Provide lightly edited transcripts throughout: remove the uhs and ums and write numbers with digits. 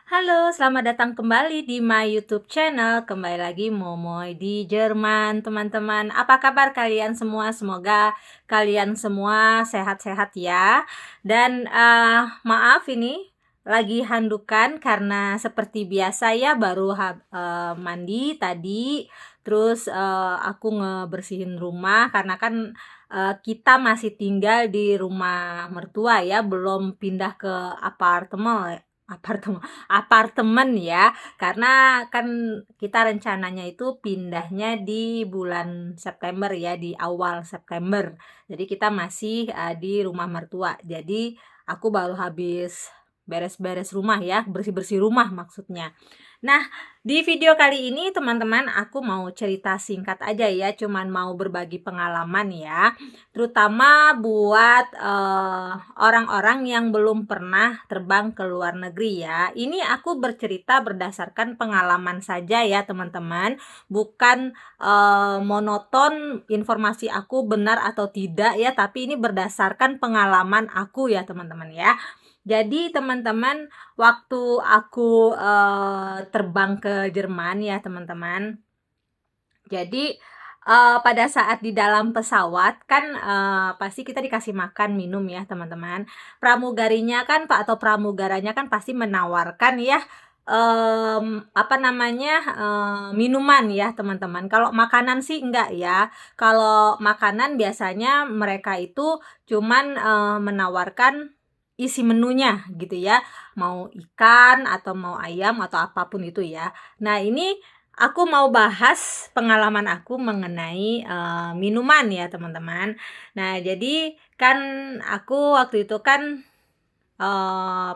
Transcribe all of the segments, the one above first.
Halo, selamat datang kembali di my YouTube channel. Kembali lagi Momoy di Jerman, teman-teman. Apa kabar kalian semua? Semoga kalian semua sehat-sehat ya. Dan maaf ini lagi handukan karena seperti biasa ya baru mandi tadi. Terus aku ngebersihin rumah karena kan kita masih tinggal di rumah mertua ya, belum pindah ke apartemen apartemen ya, karena kan kita rencananya itu pindahnya di bulan September ya, di awal September. Jadi kita masih di rumah mertua. Jadi aku baru habis beres-beres rumah ya, bersih-bersih rumah maksudnya. Nah, di video kali ini teman-teman aku mau cerita singkat aja ya, cuman mau berbagi pengalaman ya, terutama buat orang-orang yang belum pernah terbang ke luar negeri ya. Ini aku bercerita berdasarkan pengalaman saja ya teman-teman, bukan monoton informasi aku benar atau tidak ya, tapi ini berdasarkan pengalaman aku ya teman-teman ya. Jadi teman-teman, waktu aku terbang ke Jerman ya teman-teman, jadi pada saat di dalam pesawat kan pasti kita dikasih makan minum ya teman-teman. Pramugarinya kan atau pramugaranya kan pasti menawarkan ya apa namanya, minuman ya teman-teman. Kalau makanan sih enggak ya. Kalau makanan biasanya mereka itu cuman menawarkan isi menunya gitu ya, mau ikan atau mau ayam atau apapun itu ya. Nah, ini aku mau bahas pengalaman aku mengenai minuman ya teman-teman. Nah, jadi kan aku waktu itu kan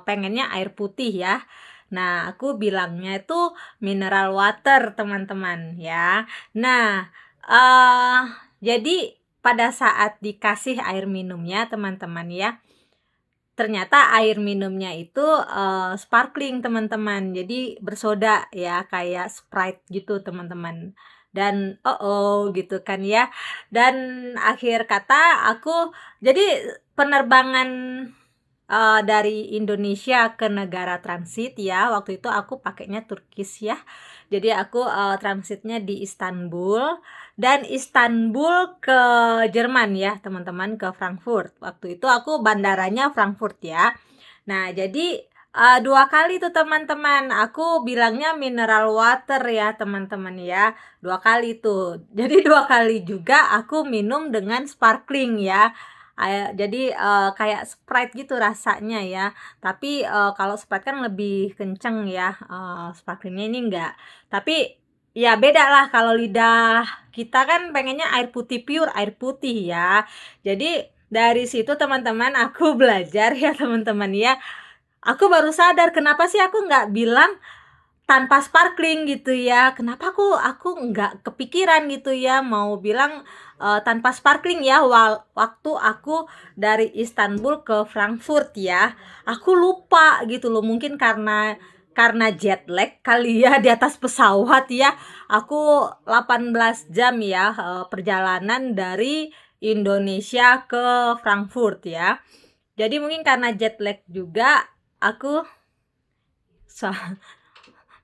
pengennya air putih ya. Nah, aku bilangnya itu mineral water teman-teman ya. Nah, eee, jadi pada saat dikasih air minumnya teman-teman ya, ternyata air minumnya itu sparkling teman-teman, jadi bersoda ya, kayak Sprite gitu teman-teman. Dan gitu kan ya. Dan akhir kata aku jadi penerbangan dari Indonesia ke negara transit ya, waktu itu aku pakainya Turkish ya. Jadi aku transitnya di Istanbul, dan Istanbul ke Jerman ya teman-teman, ke Frankfurt. Waktu itu aku bandaranya Frankfurt ya. Nah, jadi 2 kali tuh teman-teman, aku bilangnya mineral water ya teman-teman ya, 2 kali tuh. Jadi 2 kali juga aku minum dengan sparkling ya. Jadi kayak Sprite gitu rasanya ya, tapi kalau Sprite kan lebih kenceng ya, sparkling ini enggak. Tapi ya beda lah, kalau lidah kita kan pengennya air putih, pure air putih ya. Jadi dari situ teman-teman aku belajar ya teman-teman ya, aku baru sadar kenapa sih aku nggak bilang tanpa sparkling gitu ya, kenapa aku nggak kepikiran gitu ya mau bilang tanpa sparkling ya, waktu aku dari Istanbul ke Frankfurt ya. Aku lupa gitu loh, mungkin karena jet lag kali ya di atas pesawat ya. Aku 18 jam ya perjalanan dari Indonesia ke Frankfurt ya. Jadi mungkin karena jet lag juga aku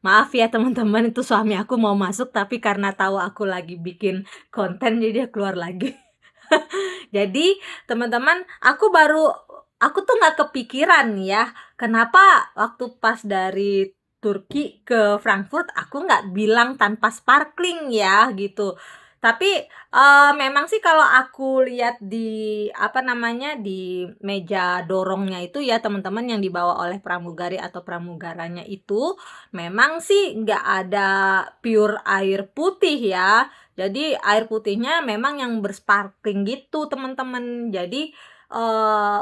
maaf ya teman-teman, itu suami aku mau masuk tapi karena tahu aku lagi bikin konten jadi dia keluar lagi. Jadi teman-teman, aku tuh nggak kepikiran ya, kenapa waktu pas dari Turki ke Frankfurt aku nggak bilang tanpa sparkling ya gitu. Tapi memang sih kalau aku lihat di apa namanya, di meja dorongnya itu ya teman-teman, yang dibawa oleh pramugari atau pramugaranya itu, memang sih nggak ada pure air putih ya. Jadi air putihnya memang yang bersparkling gitu teman-teman. Jadi eee,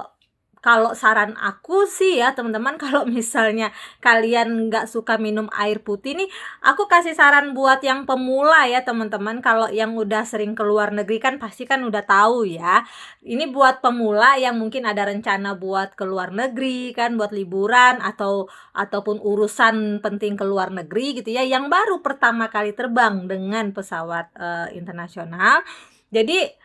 kalau saran aku sih ya teman-teman, kalau misalnya kalian nggak suka minum air putih nih, aku kasih saran buat yang pemula ya teman-teman. Kalau yang udah sering ke luar negeri kan pasti kan udah tahu ya. Ini buat pemula yang mungkin ada rencana buat ke luar negeri kan, buat liburan ataupun urusan penting ke luar negeri gitu ya, yang baru pertama kali terbang dengan pesawat internasional. Jadi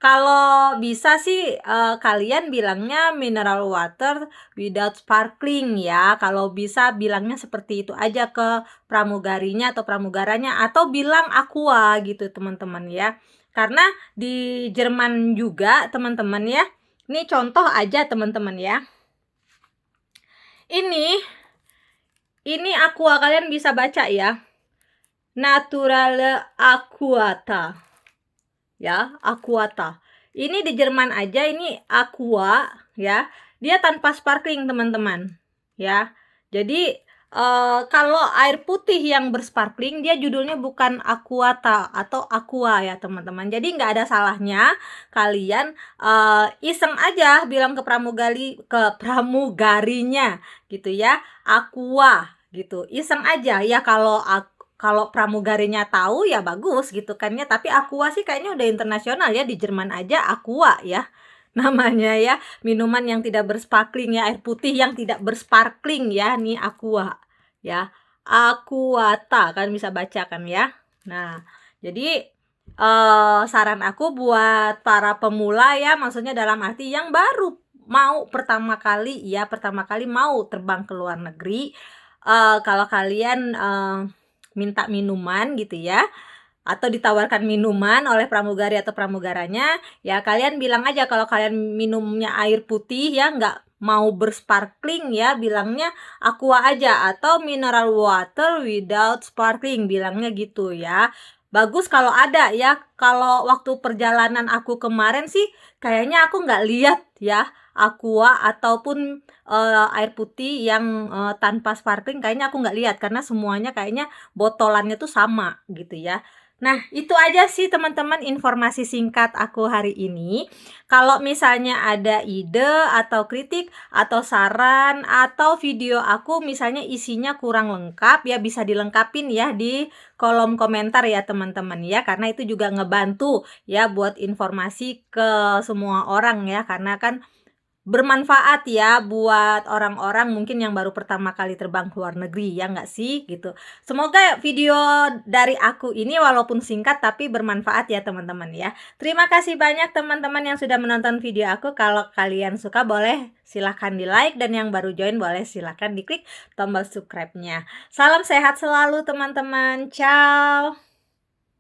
Kalau bisa sih, kalian bilangnya mineral water without sparkling ya, kalau bisa bilangnya seperti itu aja ke pramugarinya atau pramugaranya, atau bilang aqua gitu teman-teman ya. Karena di Jerman juga teman-teman ya, ini contoh aja teman-teman ya. Ini aqua, kalian bisa baca ya, Naturale Aquata. Ya, Aquata. Ini di Jerman aja ini aqua ya, dia tanpa sparkling teman-teman ya. Jadi kalau air putih yang bersparkling dia judulnya bukan Aquata atau aqua ya teman-teman. Jadi nggak ada salahnya kalian iseng aja bilang ke pramugarinya gitu ya, aqua gitu. Iseng aja ya, kalau pramugarinya tahu ya bagus gitu kan ya, tapi Aqua sih kayaknya udah internasional ya, di Jerman aja Aqua ya namanya ya, minuman yang tidak bersparkling ya, air putih yang tidak bersparkling ya, nih Aqua ya, Aquata kan bisa baca kan ya. Nah, jadi saran aku buat para pemula ya, maksudnya dalam arti yang baru mau pertama kali mau terbang ke luar negeri, kalau kalian minta minuman gitu ya, atau ditawarkan minuman oleh pramugari atau pramugaranya, ya kalian bilang aja kalau kalian minumnya air putih ya, nggak mau bersparkling ya, bilangnya aqua aja atau mineral water without sparkling, bilangnya gitu ya. Bagus kalau ada ya, kalau waktu perjalanan aku kemarin sih kayaknya aku nggak lihat ya aqua ataupun air putih yang tanpa sparkling, kayaknya aku nggak lihat karena semuanya kayaknya botolannya tuh sama gitu ya. Nah, itu aja sih teman-teman informasi singkat aku hari ini. Kalau misalnya ada ide atau kritik atau saran atau video aku misalnya isinya kurang lengkap ya, bisa dilengkapin ya di kolom komentar ya teman-teman ya, karena itu juga ngebantu ya buat informasi ke semua orang ya, karena kan bermanfaat ya buat orang-orang mungkin yang baru pertama kali terbang ke luar negeri, ya nggak sih? Gitu. Semoga video dari aku ini walaupun singkat tapi bermanfaat ya teman-teman ya. Terima kasih banyak teman-teman yang sudah menonton video aku. Kalau kalian suka boleh silahkan di like, dan yang baru join boleh silahkan diklik tombol subscribe-nya. Salam sehat selalu teman-teman. Ciao!